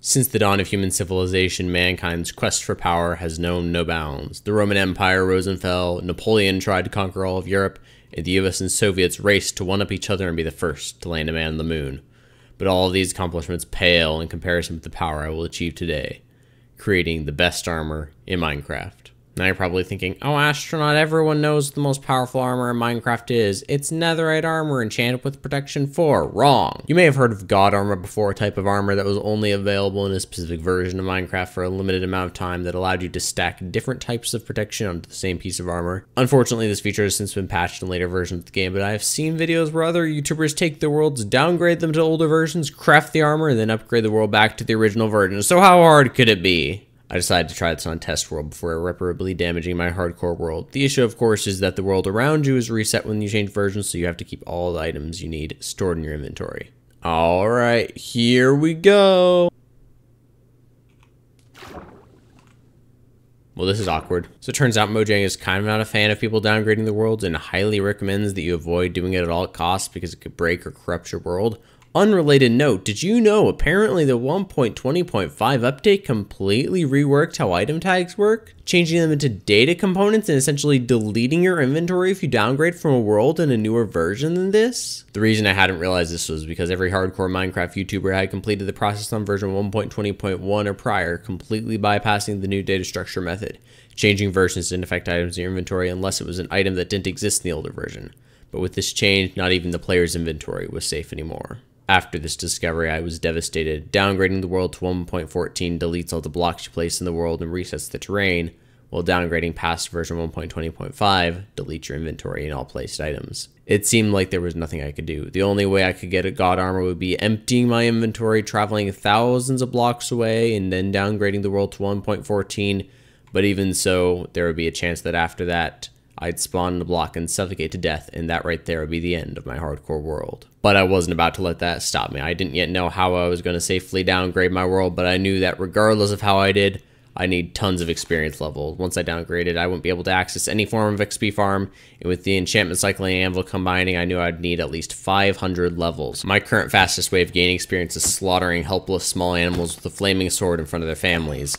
Since the dawn of human civilization, mankind's quest for power has known no bounds. The Roman Empire rose and fell, Napoleon tried to conquer all of Europe, and the US and Soviets raced to one-up each other and be the first to land a man on the moon. But all of these accomplishments pale in comparison with the power I will achieve today, creating the best armor in Minecraft. Now you're probably thinking, oh, astronaut, everyone knows what the most powerful armor in Minecraft is. It's netherite armor enchanted with protection 4. Wrong. You may have heard of god armor before, a type of armor that was only available in a specific version of Minecraft for a limited amount of time that allowed you to stack different types of protection onto the same piece of armor. Unfortunately, this feature has since been patched in later versions of the game, but I have seen videos where other YouTubers take their worlds, downgrade them to older versions, craft the armor, and then upgrade the world back to the original version. So how hard could it be? I decided to try this on test world before irreparably damaging my hardcore world. The issue, of course, is that the world around you is reset when you change versions, so you have to keep all the items you need stored in your inventory. Alright, here we go! Well, this is awkward. So it turns out Mojang is kind of not a fan of people downgrading the worlds and highly recommends that you avoid doing it at all costs because it could break or corrupt your world. Unrelated note, did you know apparently the 1.20.5 update completely reworked how item tags work? Changing them into data components and essentially deleting your inventory if you downgrade from a world in a newer version than this? The reason I hadn't realized this was because every hardcore Minecraft YouTuber had completed the process on version 1.20.1 or prior, completely bypassing the new data structure method. Changing versions didn't affect items in your inventory unless it was an item that didn't exist in the older version. But with this change, not even the player's inventory was safe anymore. After this discovery, I was devastated. Downgrading the world to 1.14 deletes all the blocks you place in the world and resets the terrain, while downgrading past version 1.20.5 deletes your inventory and all placed items. It seemed like there was nothing I could do. The only way I could get a god armor would be emptying my inventory, traveling thousands of blocks away, and then downgrading the world to 1.14, but even so, there would be a chance that after that, I'd spawn in a block and suffocate to death, and that right there would be the end of my hardcore world. But I wasn't about to let that stop me. I didn't yet know how I was going to safely downgrade my world, but I knew that regardless of how I did, I need tons of experience levels. Once I downgraded, I wouldn't be able to access any form of XP farm, and with the enchantment cycling and anvil combining, I knew I'd need at least 500 levels. My current fastest way of gaining experience is slaughtering helpless small animals with a flaming sword in front of their families,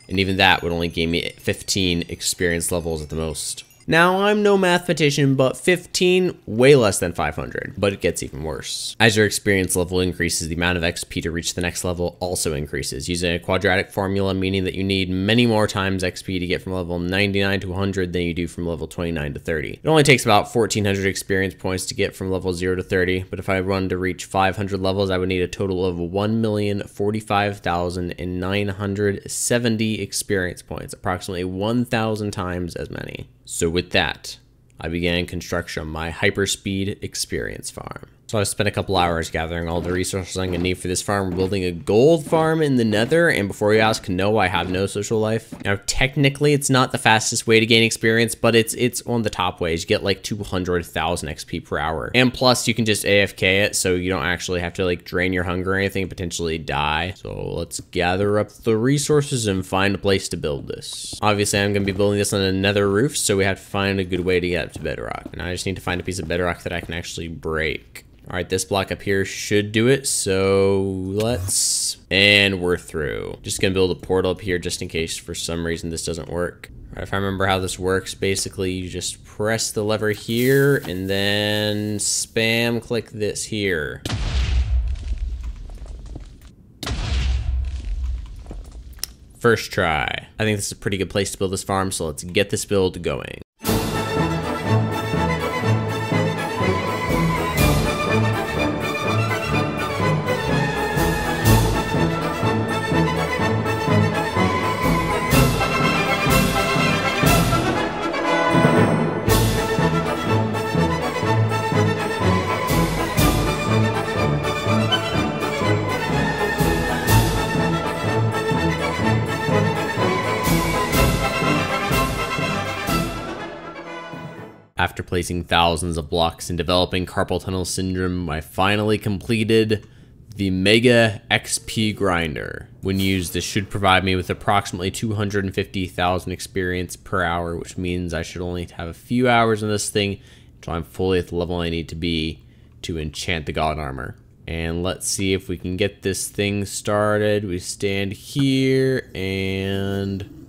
and even that would only gain me 15 experience levels at the most. Now, I'm no mathematician, but 15, way less than 500, but it gets even worse. As your experience level increases, the amount of XP to reach the next level also increases, using a quadratic formula, meaning that you need many more times XP to get from level 99 to 100 than you do from level 29 to 30. It only takes about 1,400 experience points to get from level 0 to 30, but if I run to reach 500 levels, I would need a total of 1,045,970 experience points, approximately 1,000 times as many. So with that, I began construction of my hyperspeed experience farm. So I spent a couple hours gathering all the resources I'm gonna need for this farm, building a gold farm in the nether, and before you ask, no, I have no social life. Now, technically, it's not the fastest way to gain experience, but it's one of the top ways. You get like 200,000 XP per hour. And plus, you can just AFK it, so you don't actually have to like drain your hunger or anything and potentially die. So let's gather up the resources and find a place to build this. Obviously, I'm gonna be building this on a nether roof, so we have to find a good way to get up to bedrock. And I just need to find a piece of bedrock that I can actually break. All right, this block up here should do it, so and we're through. Just gonna build a portal up here just in case for some reason this doesn't work. All right, if I remember how this works, basically you just press the lever here and then spam click this here. First try. I think this is a pretty good place to build this farm, so let's get this build going. After placing thousands of blocks and developing carpal tunnel syndrome, I finally completed the Mega XP Grinder. When used, this should provide me with approximately 250,000 experience per hour, which means I should only have a few hours on this thing until I'm fully at the level I need to be to enchant the god armor. And let's see if we can get this thing started. We stand here and...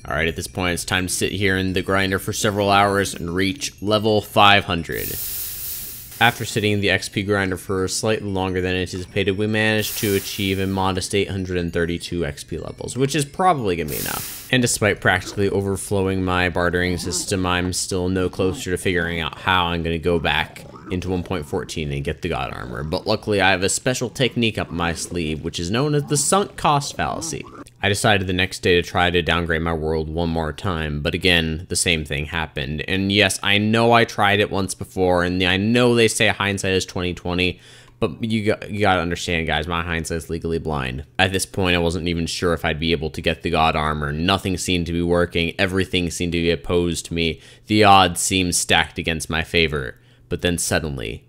Alright, at this point it's time to sit here in the grinder for several hours and reach level 500. After sitting in the XP grinder for slightly longer than anticipated, we managed to achieve a modest 832 XP levels, which is probably going to be enough. And despite practically overflowing my bartering system, I'm still no closer to figuring out how I'm going to go back into 1.14 and get the God Armor. But luckily I have a special technique up my sleeve, which is known as the sunk cost fallacy. I decided the next day to try to downgrade my world one more time, but again, the same thing happened. And yes, I know I tried it once before, and I know they say hindsight is 20/20, but you gotta understand, guys, my hindsight is legally blind. At this point, I wasn't even sure if I'd be able to get the God Armor. Nothing seemed to be working. Everything seemed to be opposed to me. The odds seemed stacked against my favor. But then suddenly,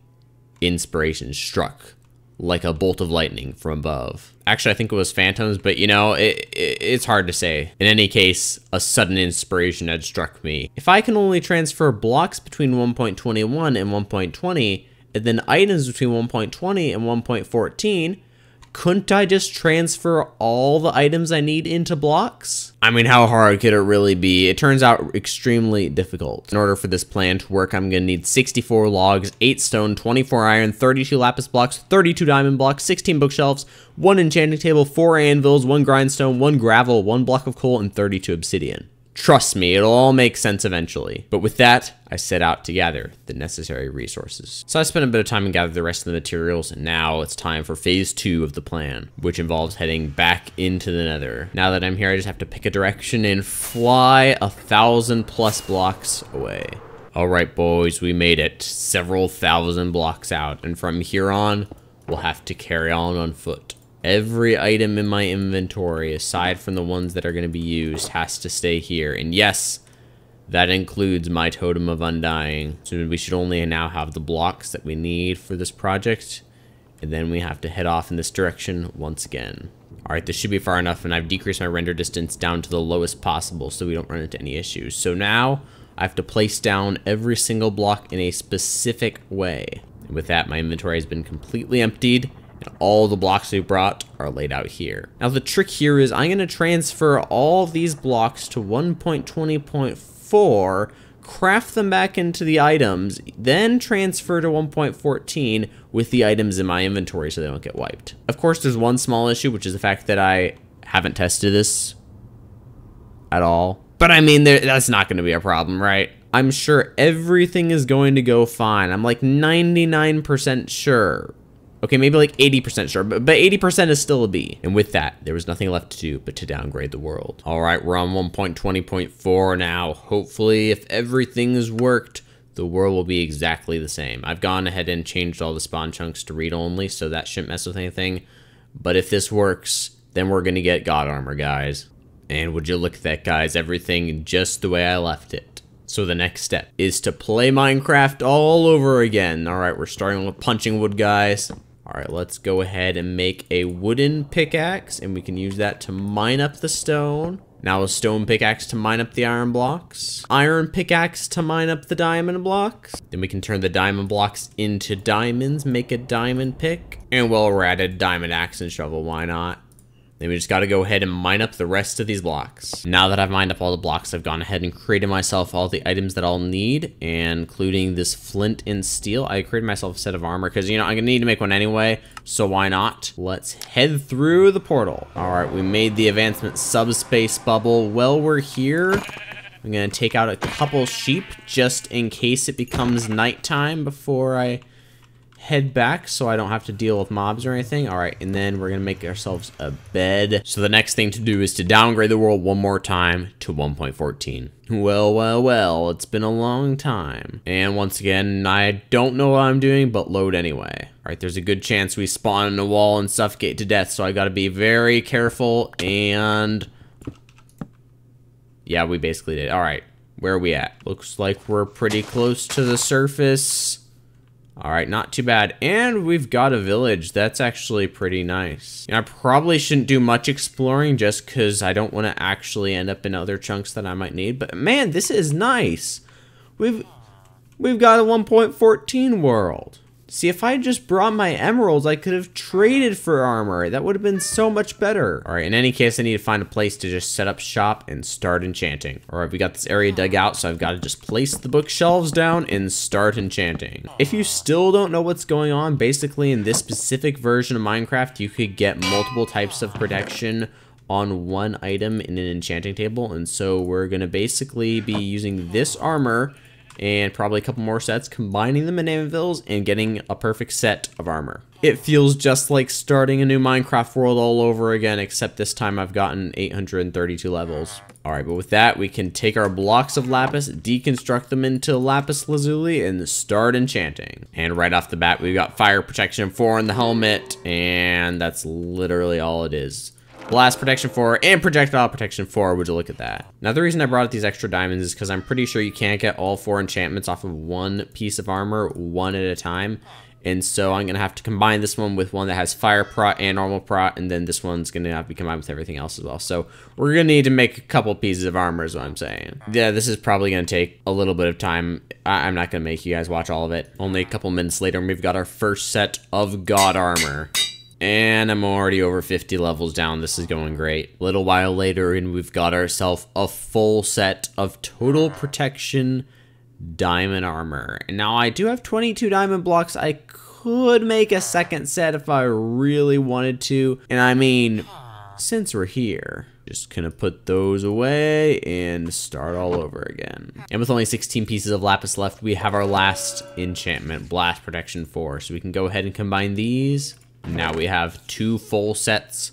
inspiration struck like a bolt of lightning from above. Actually, I think it was phantoms, but you know, it's hard to say. In any case, a sudden inspiration had struck me. If I can only transfer blocks between 1.21 and 1.20, and then items between 1.20 and 1.14, couldn't I just transfer all the items I need into blocks? I mean, how hard could it really be? It turns out extremely difficult. In order for this plan to work, I'm gonna need 64 logs, 8 stone, 24 iron, 32 lapis blocks, 32 diamond blocks, 16 bookshelves, 1 enchanting table, 4 anvils, 1 grindstone, 1 gravel, 1 block of coal, and 32 obsidian. Trust me, it'll all make sense eventually. But with that, I set out to gather the necessary resources. So I spent a bit of time and gathered the rest of the materials, and now it's time for phase 2 of the plan, which involves heading back into the nether. Now that I'm here, I just have to pick a direction and fly 1,000+ blocks away. Alright boys, we made it. Several thousand blocks out, and from here on, we'll have to carry on foot. Every item in my inventory, aside from the ones that are going to be used, has to stay here. And yes, that includes my Totem of Undying. So we should only now have the blocks that we need for this project. And then we have to head off in this direction once again. Alright, this should be far enough, and I've decreased my render distance down to the lowest possible so we don't run into any issues. So now, I have to place down every single block in a specific way. And with that, my inventory has been completely emptied. And all the blocks we brought are laid out here. Now the trick here is I'm going to transfer all of these blocks to 1.20.4, craft them back into the items, then transfer to 1.14 with the items in my inventory so they don't get wiped. Of course, there's one small issue, which is the fact that I haven't tested this at all. But I mean, that's not going to be a problem, right? I'm sure everything is going to go fine. I'm like 99% sure. Okay, maybe like 80% sure, but 80% is still a B. And with that, there was nothing left to do but to downgrade the world. All right, we're on 1.20.4 now. Hopefully, if everything's worked, the world will be exactly the same. I've gone ahead and changed all the spawn chunks to read only, so that shouldn't mess with anything. But if this works, then we're gonna get God Armor, guys. And would you look at that, guys? Everything just the way I left it. So the next step is to play Minecraft all over again. All right, we're starting with punching wood, guys. All right, let's go ahead and make a wooden pickaxe, and we can use that to mine up the stone. Now a stone pickaxe to mine up the iron blocks. Iron pickaxe to mine up the diamond blocks. Then we can turn the diamond blocks into diamonds, make a diamond pick. And while we're at it, diamond axe and shovel, why not? Then we just gotta go ahead and mine up the rest of these blocks. Now that I've mined up all the blocks, I've gone ahead and created myself all the items that I'll need, including this flint and steel. I created myself a set of armor because, you know, I'm gonna need to make one anyway, so why not? Let's head through the portal. All right, we made the advancement subspace bubble. While we're here, I'm gonna take out a couple sheep just in case it becomes nighttime before I head back so I don't have to deal with mobs or anything. All right, and then we're gonna make ourselves a bed. So the next thing to do is to downgrade the world one more time to 1.14. Well, it's been a long time. And once again, I don't know what I'm doing, but load anyway. All right, there's a good chance we spawn in a wall and suffocate to death, so I gotta be very careful, and yeah, we basically did. All right, where are we at? Looks like we're pretty close to the surface. All right, not too bad. And we've got a village. That's actually pretty nice. And I probably shouldn't do much exploring just because I don't want to actually end up in other chunks that I might need. But man, this is nice. We've got a 1.14 world. See, if I just brought my emeralds, I could have traded for armor. That would have been so much better. All right, in any case, I need to find a place to just set up shop and start enchanting. All right, we got this area dug out, so I've got to just place the bookshelves down and start enchanting. If you still don't know what's going on, basically in this specific version of Minecraft, you could get multiple types of protection on one item in an enchanting table. And so we're gonna basically be using this armor and probably a couple more sets, combining them in anvils and getting a perfect set of armor. It feels just like starting a new Minecraft world all over again, except this time I've gotten 832 levels. All right, but with that, we can take our blocks of lapis, deconstruct them into lapis lazuli, and start enchanting. And right off the bat, we've got fire protection 4 in the helmet, and that's literally all it is. Blast protection 4 and projectile protection 4. Would you look at that? Now, the reason I brought out these extra diamonds is because I'm pretty sure you can't get all 4 enchantments off of one piece of armor one at a time. And so I'm gonna have to combine this one with one that has fire prot and normal prot, and then this one's gonna have to be combined with everything else as well. So we're gonna need to make a couple pieces of armor is what I'm saying. Yeah, this is probably gonna take a little bit of time. I'm not gonna make you guys watch all of it. Only a couple minutes later, and we've got our first set of god armor. And I'm already over 50 levels down. This is going great. A little while later, and we've got ourselves a full set of total protection diamond armor. And now I do have 22 diamond blocks. I could make a second set if I really wanted to. And I mean, since we're here, just gonna put those away and start all over again. And with only 16 pieces of lapis left, we have our last enchantment, blast protection 4. So we can go ahead and combine these. Now we have 2 full sets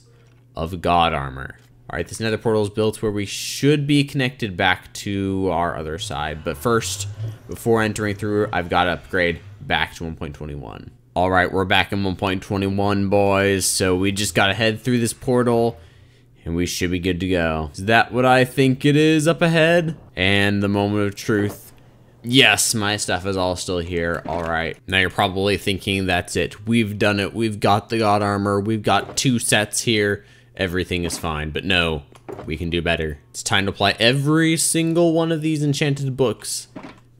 of god armor. All right, this nether portal is built where we should be connected back to our other side. But first, before entering through, I've got to upgrade back to 1.21. All right, we're back in 1.21, boys. So we just got to head through this portal and we should be good to go. Is that what I think it is up ahead? And the moment of truth. Yes, my stuff is all still here. All right. Now you're probably thinking that's it. We've done it. We've got the god armor. We've got 2 sets here. Everything is fine. But no, we can do better. It's time to apply every single one of these enchanted books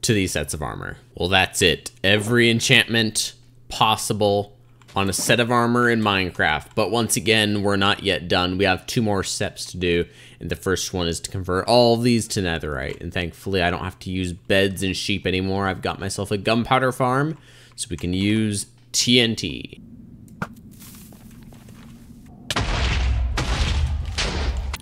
to these sets of armor. Well, that's it. Every enchantment possible on a set of armor in Minecraft. But once again, we're not yet done. We have 2 more steps to do. And the first one is to convert all of these to netherite. And thankfully, I don't have to use beds and sheep anymore. I've got myself a gunpowder farm, so we can use TNT.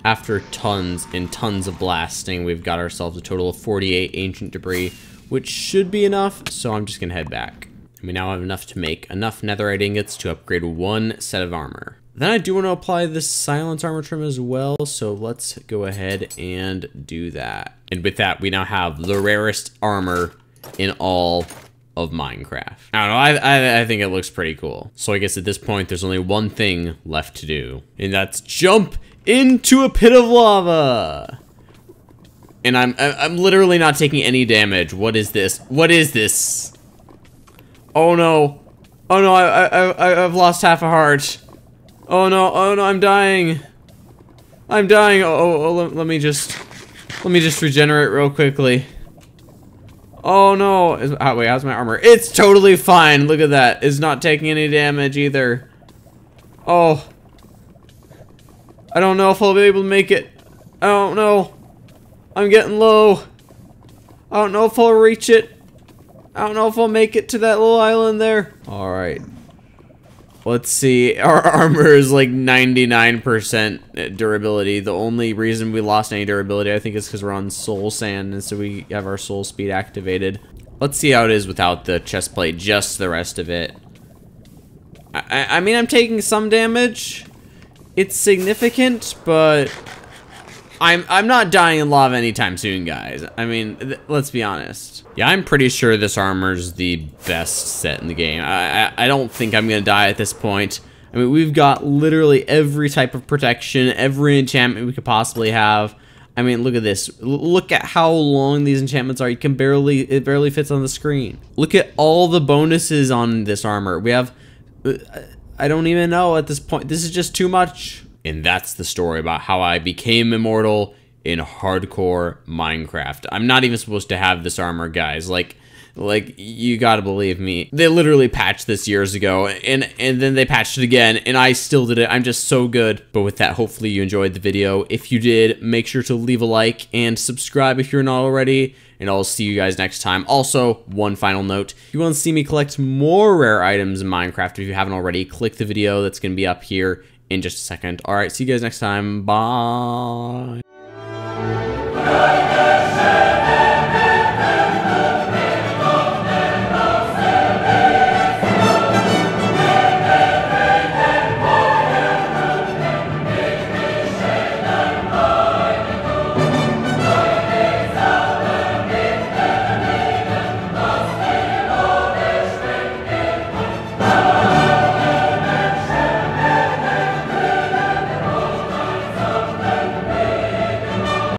After tons and tons of blasting, we've got ourselves a total of 48 ancient debris, which should be enough, so I'm just gonna head back. We now have enough to make enough netherite ingots to upgrade 1 set of armor. Then I do want to apply this silence armor trim as well, so let's go ahead and do that. And with that, we now have the rarest armor in all of Minecraft. I don't know, I think it looks pretty cool. So I guess at this point, there's only one thing left to do, and that's jump into a pit of lava. And I'm literally not taking any damage. What is this? What is this? Oh no. Oh no, I've lost half a heart. Oh no, I'm dying. I'm dying. Let me just regenerate real quickly. Oh no. Wait, how's my armor? It's totally fine. Look at that. It's not taking any damage either. Oh. I don't know if I'll be able to make it. I don't know. I'm getting low. I don't know if I'll reach it. I don't know if I'll make it to that little island there. All right. Let's see. Our armor is like 99% durability. The only reason we lost any durability, I think, is because we're on soul sand, and so we have our soul speed activated. Let's see how it is without the chest plate, just the rest of it. I mean, I'm taking some damage. It's significant, but I'm not dying in lava anytime soon, guys. I mean, let's be honest. Yeah, I'm pretty sure this armor's the best set in the game. I don't think I'm gonna die at this point. I mean, we've got literally every type of protection, every enchantment we could possibly have. I mean, look at this. Look at how long these enchantments are. You can it barely fits on the screen. Look at all the bonuses on this armor. We have, I don't even know at this point. This is just too much. And that's the story about how I became immortal in hardcore Minecraft. I'm not even supposed to have this armor, guys. Like, Like, you gotta believe me. They literally patched this years ago, and then they patched it again, and I still did it. I'm just so good. But with that, hopefully you enjoyed the video. If you did, make sure to leave a like and subscribe if you're not already, and I'll see you guys next time. Also, one final note, if you want to see me collect more rare items in Minecraft, if you haven't already, click the video that's going to be up here in just a second. All right, see you guys next time. Bye.